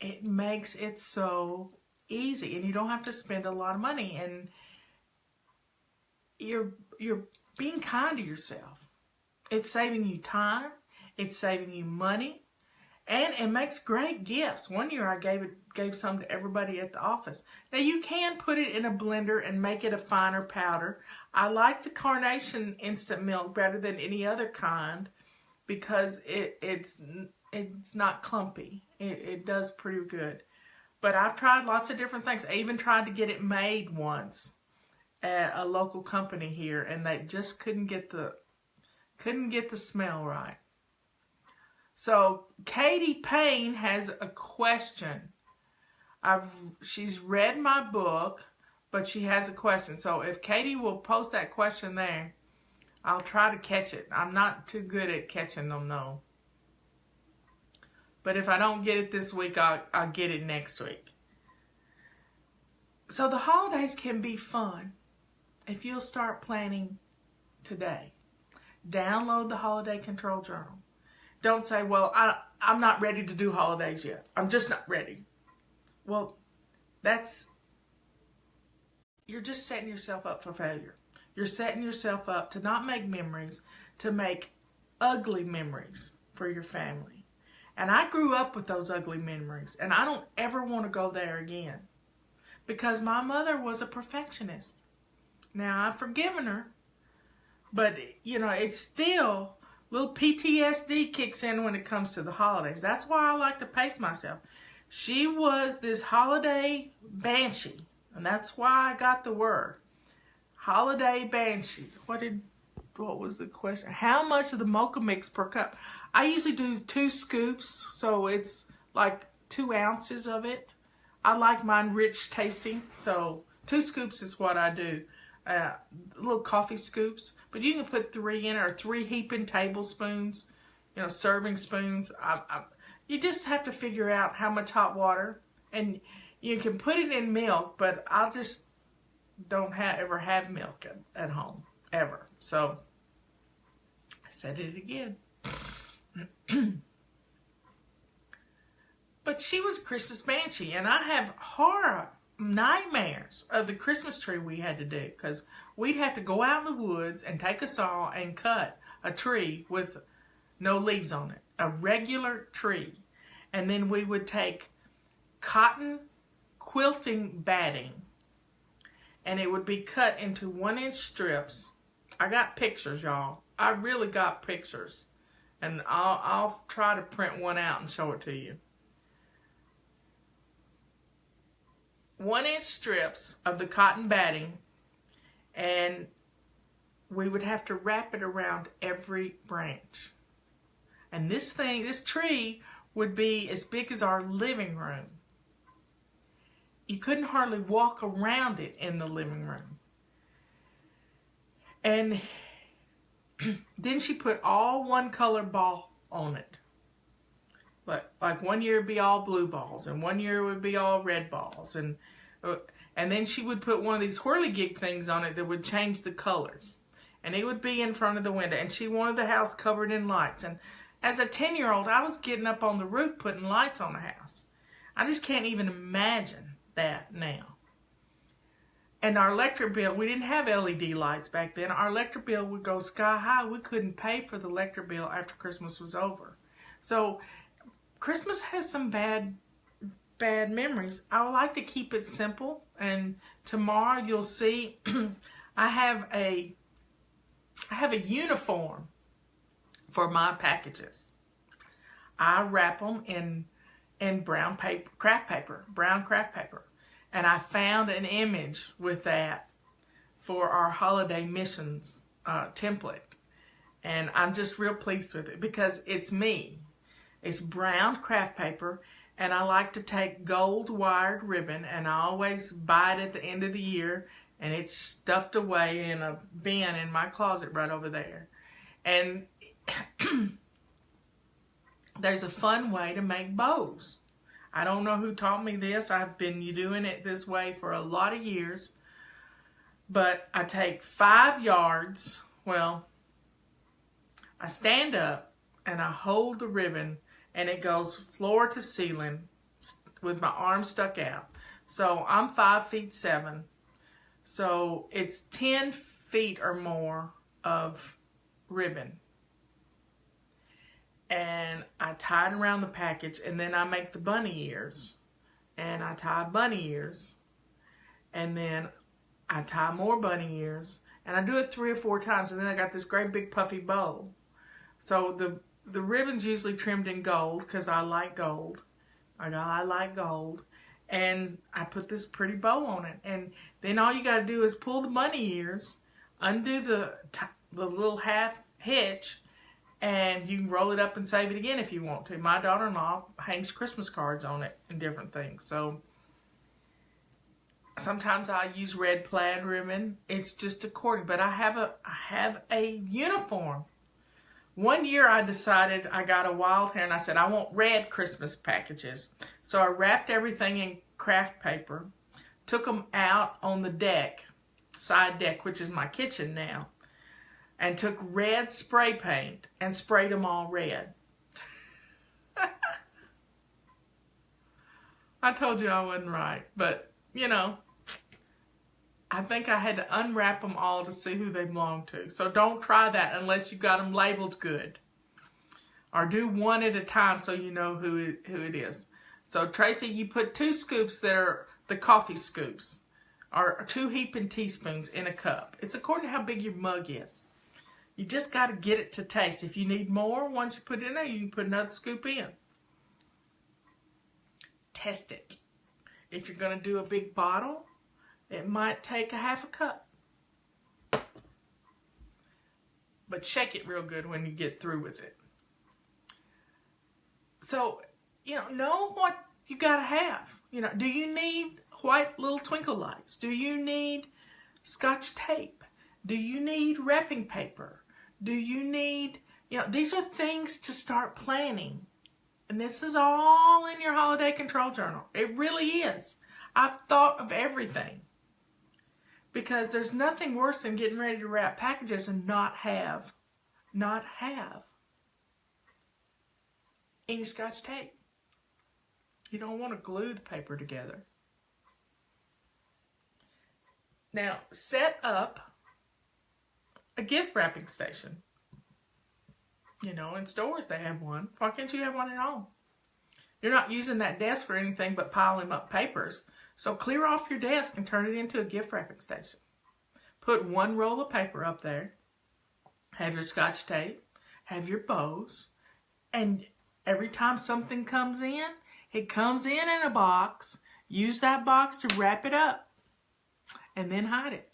it makes it so easy, and you don't have to spend a lot of money, and you're being kind to yourself. It's saving you time, it's saving you money, and it makes great gifts. One year I gave some to everybody at the office. Now you can put it in a blender and make it a finer powder. I like the Carnation instant milk better than any other kind because it's not clumpy. It does pretty good. But I've tried lots of different things. I even tried to get it made once at a local company here, and they just couldn't get the smell right. So Katie Payne has a question. She's read my book, but she has a question. So if Katie will post that question there, I'll try to catch it. I'm not too good at catching them, though. But if I don't get it this week, I'll get it next week. So the holidays can be fun if you'll start planning today. Download the Holiday Control Journal. Don't say, well, I'm not ready to do holidays yet. I'm just not ready. Well, you're just setting yourself up for failure. You're setting yourself up to not make memories, to make ugly memories for your family. And I grew up with those ugly memories, and I don't ever want to go there again because my mother was a perfectionist. Now, I've forgiven her, but, it's still, little PTSD kicks in when it comes to the holidays. That's why I like to pace myself. She was this holiday banshee, and that's why I got the word. Holiday banshee. What was the question? How much of the Mocha mix per cup? I usually do 2 scoops, so it's like 2 ounces of it. I like mine rich tasting, so 2 scoops is what I do. Little coffee scoops, but you can put 3 in, or 3 heaping tablespoons, serving spoons. You just have to figure out how much hot water, and you can put it in milk, but I just don't ever have milk at home, ever. So, I said it again. But she was a Christmas banshee, and I have horror nightmares of the Christmas tree we had to do, because we'd have to go out in the woods and take a saw and cut a tree with no leaves on it, a regular tree, and then we would take cotton quilting batting, and it would be cut into 1-inch strips. I got pictures, y'all. I really got pictures, and I'll try to print one out and show it to you. 1-inch strips of the cotton batting, and we would have to wrap it around every branch. And this tree would be as big as our living room. You couldn't hardly walk around it in the living room. And then she put all one color ball on it. Like one year it'd be all blue balls, and one year it would be all red balls, and then she would put one of these whirligig things on it that would change the colors, and it would be in front of the window. And she wanted the house covered in lights. And as a 10-year-old, I was getting up on the roof putting lights on the house. I just can't even imagine that now. And our electric bill, we didn't have LED lights back then. Our electric bill would go sky high. We couldn't pay for the electric bill after Christmas was over. So Christmas has some bad memories. I would like to keep it simple. And tomorrow you'll see I have a uniform for my packages. I wrap them in brown craft paper. And I found an image with that for our holiday missions template. And I'm just real pleased with it because it's me. It's brown craft paper, and I like to take gold wired ribbon, and I always buy it at the end of the year, and it's stuffed away in a bin in my closet right over there. And there's a fun way to make bows. I don't know who taught me this. I've been doing it this way for a lot of years. But I take 5 yards. Well, I stand up and I hold the ribbon, and it goes floor to ceiling, with my arms stuck out. So I'm 5'7". So it's 10 feet or more of ribbon. And I tie it around the package, and then I make the bunny ears. And I tie bunny ears. And then I tie more bunny ears. And I do it 3 or 4 times, and then I got this great big puffy bow. So the ribbon's usually trimmed in gold, because I like gold. I like gold. And I put this pretty bow on it. And then all you got to do is pull the bunny ears, undo the little half hitch, and you can roll it up and save it again if you want to. My daughter-in-law hangs Christmas cards on it and different things. So sometimes I use red plaid ribbon. It's just according. But I have a uniform. One year I decided, I got a wild hair, and I said, I want red Christmas packages. So I wrapped everything in craft paper, took them out on the deck, side deck, which is my kitchen now, and took red spray paint and sprayed them all red. I told you I wasn't right, but, you know, I think I had to unwrap them all to see who they belong to. So don't try that unless you got them labeled good. Or do one at a time so you know who it is. So Tracy, you put 2 scoops that are the coffee scoops, or 2 heaping teaspoons in a cup. It's according to how big your mug is. You just got to get it to taste. If you need more, once you put it in there, you can put another scoop in. Test it. If you're going to do a big bottle, it might take a half a cup. But shake it real good when you get through with it. So, know what you gotta have. Do you need white little twinkle lights? Do you need Scotch tape? Do you need wrapping paper? Do you need, these are things to start planning. And this is all in your holiday control journal. It really is. I've thought of everything. Because there's nothing worse than getting ready to wrap packages and not have any Scotch tape. You don't want to glue the paper together. Now, set up a gift wrapping station. In stores they have one. Why can't you have one at home? You're not using that desk for anything but piling up papers. So clear off your desk and turn it into a gift wrapping station. Put 1 roll of paper up there. Have your Scotch tape. Have your bows. And every time something comes in, it comes in a box. Use that box to wrap it up. And then hide it.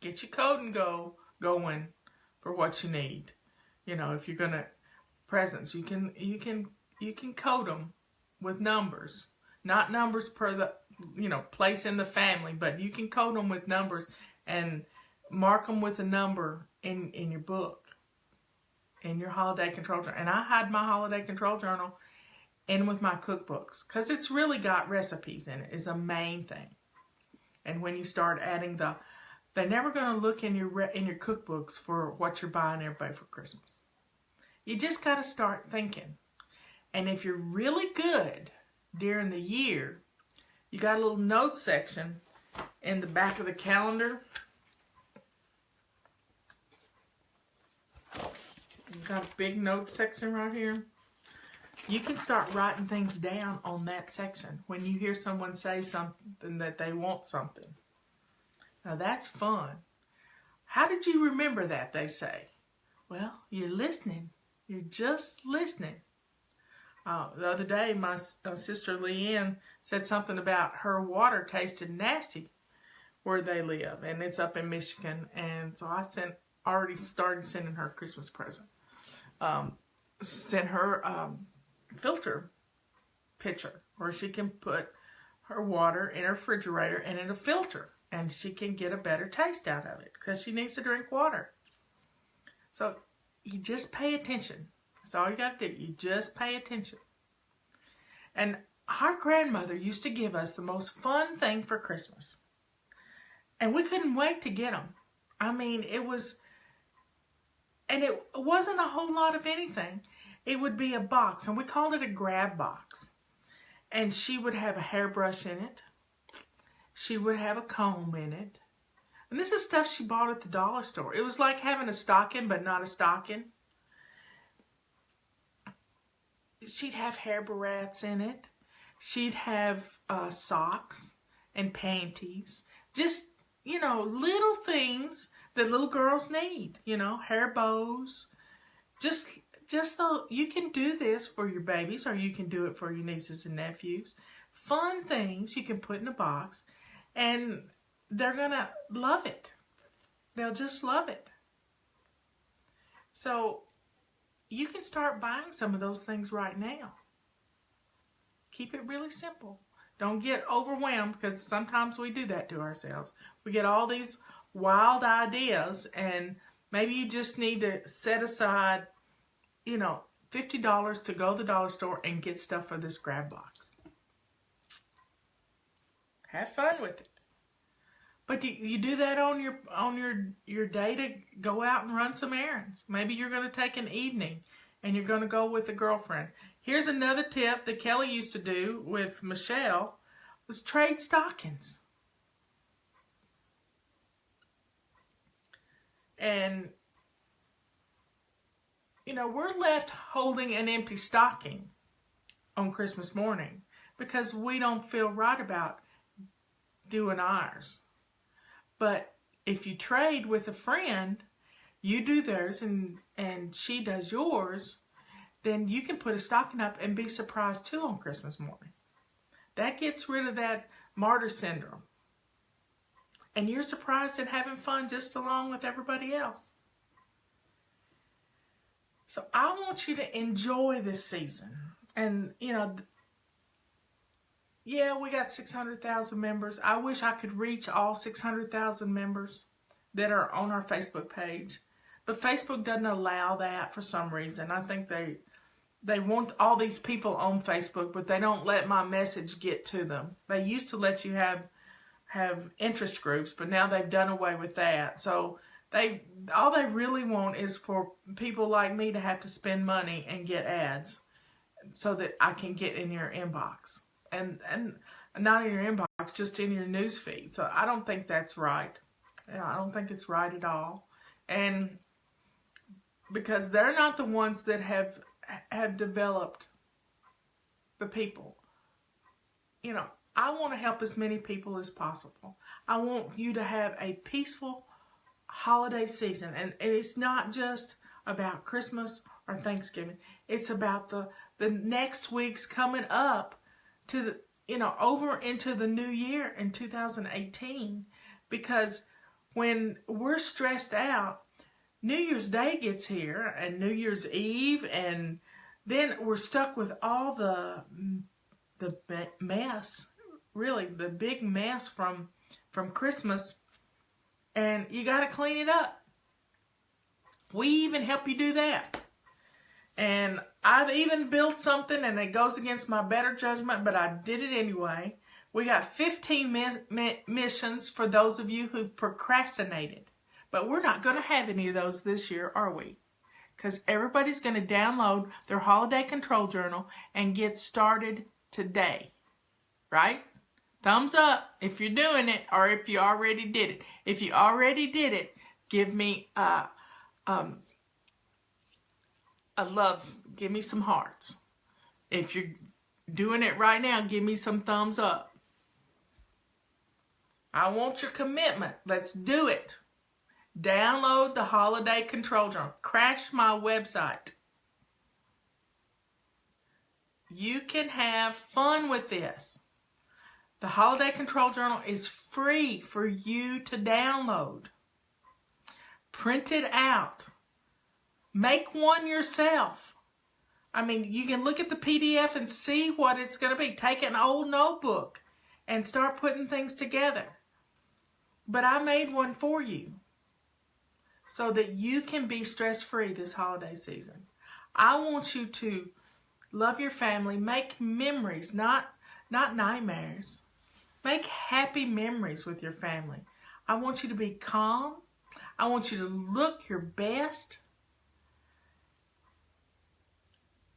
Get your code and going for what you need. If you're gonna presents, you can code them with numbers. Not numbers per the, place in the family, but you can code them with numbers and mark them with a number in your book, in your holiday control journal. And I hide my holiday control journal in with my cookbooks because it's really got recipes in it. It's a main thing. And when you start adding they're never going to look in your cookbooks for what you're buying everybody for Christmas. You just got to start thinking. And if you're really good during the year, you got a little note section in the back of the calendar. You've got a big note section right here. You can start writing things down on that section when you hear someone say something that they want something. Now that's fun. How did you remember that, they say? Well, you're listening. You're just listening. The other day, my sister Leanne said something about her water tasted nasty where they live, and it's up in Michigan. And so I already started sending her a Christmas present. Sent her filter pitcher where she can put her water in her refrigerator and in a filter, and she can get a better taste out of it because she needs to drink water. So you just pay attention. That's all you got to do. You just pay attention. And our grandmother used to give us the most fun thing for Christmas. And we couldn't wait to get them. I mean, it wasn't a whole lot of anything. It would be a box, and we called it a grab box. And she would have a hairbrush in it. She would have a comb in it. And this is stuff she bought at the dollar store. It was like having a stocking, but not a stocking. She'd have hair barrettes in it. She'd have socks and panties. Just, little things that little girls need. Hair bows. Just so you can do this for your babies, or you can do it for your nieces and nephews. Fun things you can put in a box, and they're going to love it. They'll just love it. So you can start buying some of those things right now. Keep it really simple. Don't get overwhelmed, because sometimes we do that to ourselves. We get all these wild ideas, and maybe you just need to set aside, $50 to go to the dollar store and get stuff for this grab box. Have fun with it. But you do that on your day to go out and run some errands. Maybe you're going to take an evening and you're going to go with a girlfriend. Here's another tip that Kelly used to do with Michelle, was trade stockings. And, we're left holding an empty stocking on Christmas morning because we don't feel right about doing ours. But if you trade with a friend, you do theirs and she does yours, then you can put a stocking up and be surprised too on Christmas morning. That gets rid of that martyr syndrome. And you're surprised and having fun just along with everybody else. So I want you to enjoy this season. And, yeah, we got 600,000 members. I wish I could reach all 600,000 members that are on our Facebook page. But Facebook doesn't allow that for some reason. I think they want all these people on Facebook, but they don't let my message get to them. They used to let you have interest groups, but now they've done away with that. So all they really want is for people like me to have to spend money and get ads so that I can get in your inbox. And not in your inbox, just in your news feed. So I don't think that's right. I don't think it's right at all. And because they're not the ones that have developed the people. I want to help as many people as possible. I want you to have a peaceful holiday season. And it's not just about Christmas or Thanksgiving. It's about the next weeks coming up to over into the new year in 2018, because when we're stressed out, New Year's Day gets here and New Year's Eve, and then we're stuck with all the mess, really the big mess from Christmas, and you got to clean it up. We even help you do that. And I've even built something, and it goes against my better judgment, but I did it anyway. We got 15 missions for those of you who procrastinated. But we're not going to have any of those this year, are we? Because everybody's going to download their holiday control journal and get started today. Right? Thumbs up if you're doing it, or if you already did it. If you already did it, give me a love, give me some hearts. If you're doing it right now, give me some thumbs up. I want your commitment. Let's do it. Download the holiday control journal. Crash my website. You can have fun with this. The holiday control journal is free for you to download. Print it out. Make one yourself. I mean, you can look at the PDF and see what it's going to be. Take an old notebook and start putting things together. But I made one for you so that you can be stress-free this holiday season. I want you to love your family, make memories, not nightmares. Make happy memories with your family. I want you to be calm. I want you to look your best.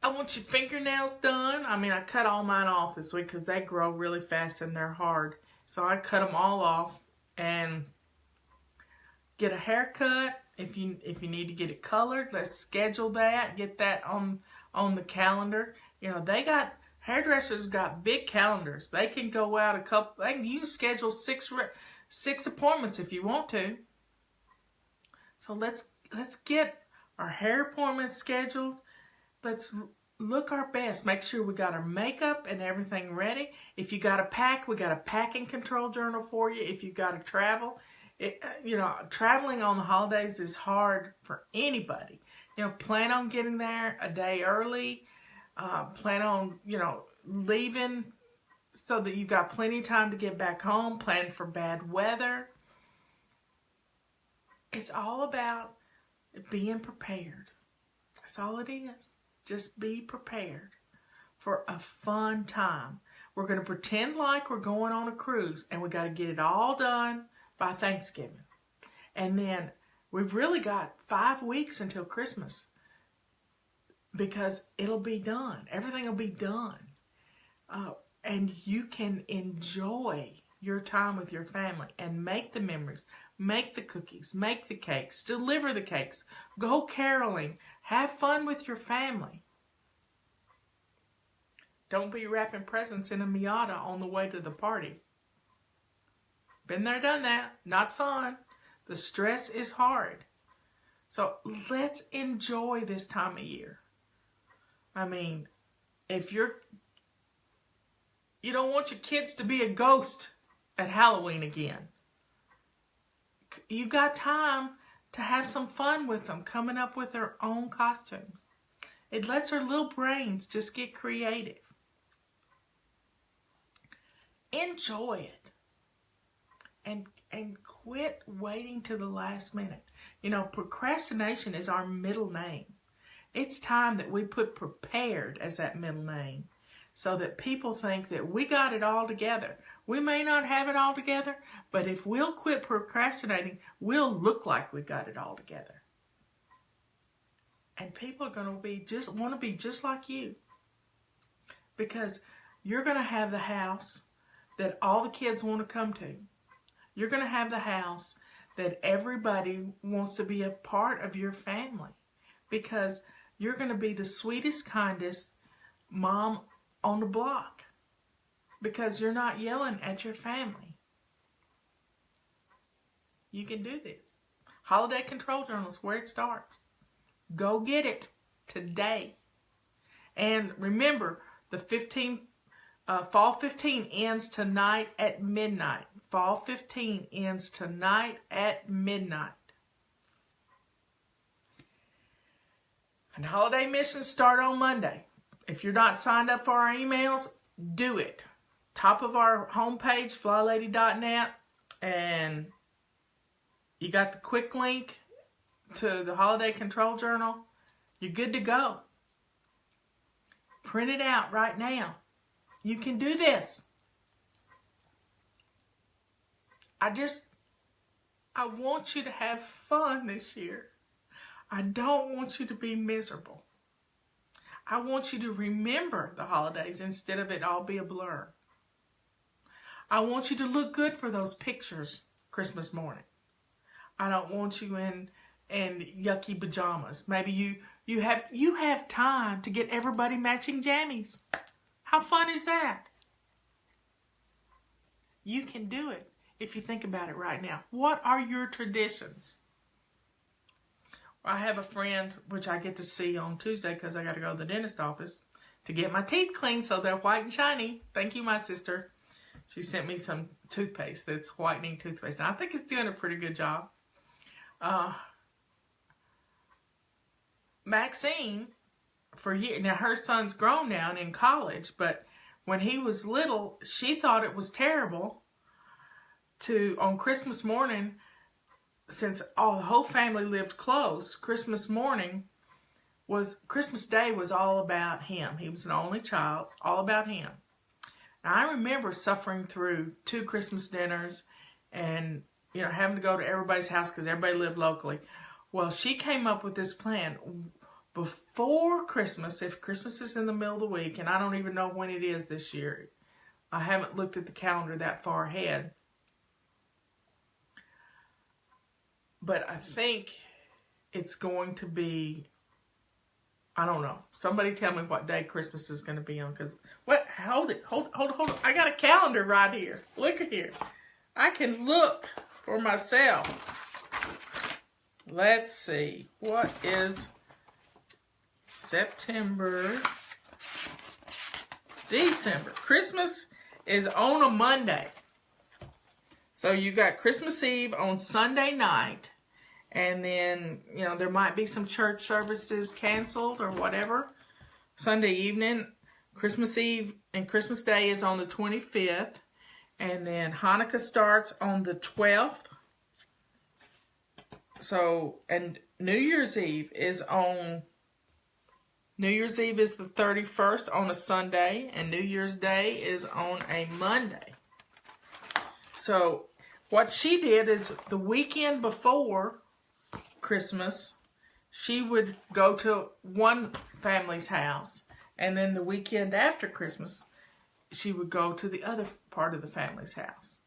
I want your fingernails done. I mean, I cut all mine off this week because they grow really fast and they're hard. So I cut them all off and get a haircut. If you need to get it colored, let's schedule that. Get that on the calendar. You know, hairdressers got big calendars. They can go out you can schedule six appointments if you want to. So let's get our hair appointments scheduled. Let's look our best. Make sure we got our makeup and everything ready. If you got to pack, we got a packing control journal for you. If you got to travel, traveling on the holidays is hard for anybody. You know, plan on getting there a day early. Plan on, leaving so that you've got plenty of time to get back home. Plan for bad weather. It's all about being prepared. That's all it is. Just be prepared for a fun time. We're going to pretend like we're going on a cruise, and we got to get it all done by Thanksgiving. And then we've really got 5 weeks until Christmas because it'll be done. Everything will be done. And you can enjoy your time with your family and make the memories, make the cookies, make the cakes, deliver the cakes, go caroling, have fun with your family. Don't be wrapping presents in a Miata on the way to the party. Been there, done that. Not fun. The stress is hard. So let's enjoy this time of year. I mean, if you don't want your kids to be a ghost at Halloween again, you got time to have some fun with them, coming up with their own costumes. It lets their little brains just get creative. Enjoy it. And quit waiting to the last minute. Procrastination is our middle name. It's time that we put prepared as that middle name so that people think that we got it all together. We may not have it all together, but if we'll quit procrastinating, we'll look like we got it all together. And people are going to want to be just like you, because you're going to have the house that all the kids want to come to. You're going to have the house that everybody wants to be a part of your family, because you're going to be the sweetest, kindest mom on the block, because you're not yelling at your family. You can do this. Holiday Control Journal is where it starts. Go get it today. And remember, the Fall 15 ends tonight at midnight. Fall 15 ends tonight at midnight. And holiday missions start on Monday. If you're not signed up for our emails, do it. Top of our homepage, flylady.net, and you got the quick link to the Holiday Control Journal. You're good to go. Print it out right now. You can do this. I want you to have fun this year. I don't want you to be miserable. I want you to remember the holidays instead of it all be a blur. I want you to look good for those pictures Christmas morning. I don't want you in yucky pajamas. Maybe you have time to get everybody matching jammies. How fun is that? You can do it if you think about it right now. What are your traditions? I have a friend, which I get to see on Tuesday because I got to go to the dentist office to get my teeth cleaned so they're white and shiny. Thank you, my sister. She sent me some toothpaste that's whitening toothpaste. And I think it's doing a pretty good job. Maxine, for years, now her son's grown now and in college, but when he was little, she thought it was terrible on Christmas morning, since the whole family lived close, Christmas Day was all about him. He was an only child. It's all about him. Now, I remember suffering through 2 Christmas dinners and, having to go to everybody's house because everybody lived locally. Well, she came up with this plan. before Christmas, if Christmas is in the middle of the week, and I don't even know when it is this year. I haven't looked at the calendar that far ahead. But I think it's going to be, I don't know. Somebody tell me what day Christmas is going to be on. Because, what? Hold it. Hold it. I got a calendar right here. Look at here. I can look for myself. Let's see. What is September, December? Christmas is on a Monday. So you got Christmas Eve on Sunday night. And then, you know, there might be some church services canceled or whatever. Sunday evening, Christmas Eve and Christmas Day is on the 25th. And then Hanukkah starts on the 12th. So, and New Year's Eve is the 31st on a Sunday. And New Year's Day is on a Monday. So, what she did is the weekend before Christmas, she would go to one family's house, and then the weekend after Christmas, she would go to the other part of the family's house.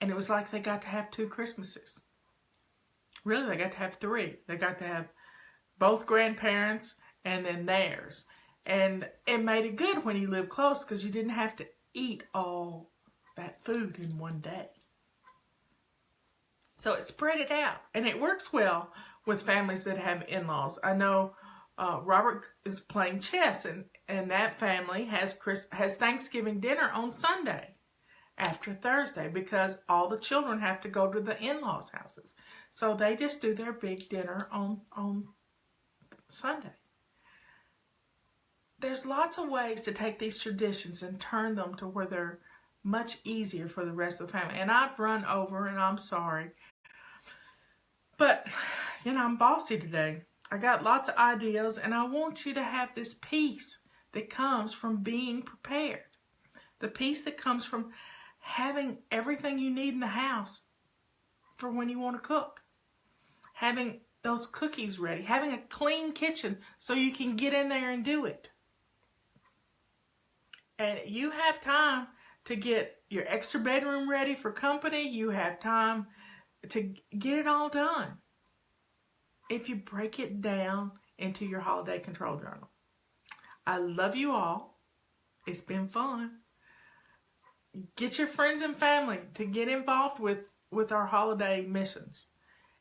And it was like they got to have 2 Christmases. Really, they got to have 3. They got to have both grandparents and then theirs. And it made it good when you lived close because you didn't have to eat all that food in one day. So it spread it out, and it works well with families that have in-laws. I know Robert is playing chess, and that family has Thanksgiving dinner on Sunday after Thursday because all the children have to go to the in-laws' houses. So they just do their big dinner on Sunday. There's lots of ways to take these traditions and turn them to where they're much easier for the rest of the family. And I've run over, and I'm sorry. But, you know, I'm bossy today. I got lots of ideas, and I want you to have this peace that comes from being prepared. The peace that comes from having everything you need in the house for when you want to cook. Having those cookies ready. Having a clean kitchen so you can get in there and do it. And you have time to get your extra bedroom ready for company. You have time to get it all done if you break it down into your holiday control journal. I love you all. It's been fun. Get your friends and family to get involved with our holiday missions.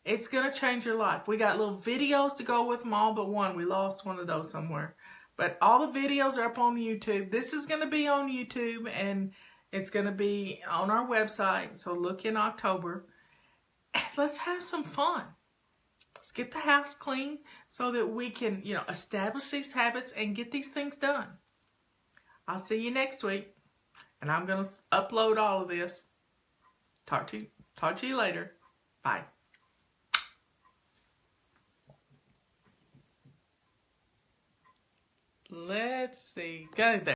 It's going to change your life. We got little videos to go with them all but one. We lost one of those somewhere. But all the videos are up on YouTube. This is going to be on YouTube, and it's going to be on our website. So look in October. Let's have some fun. Let's get the house clean so that we can, you know, establish these habits and get these things done. I'll see you next week, and I'm going to upload all of this. Talk to you later. Bye. Let's see. Go there.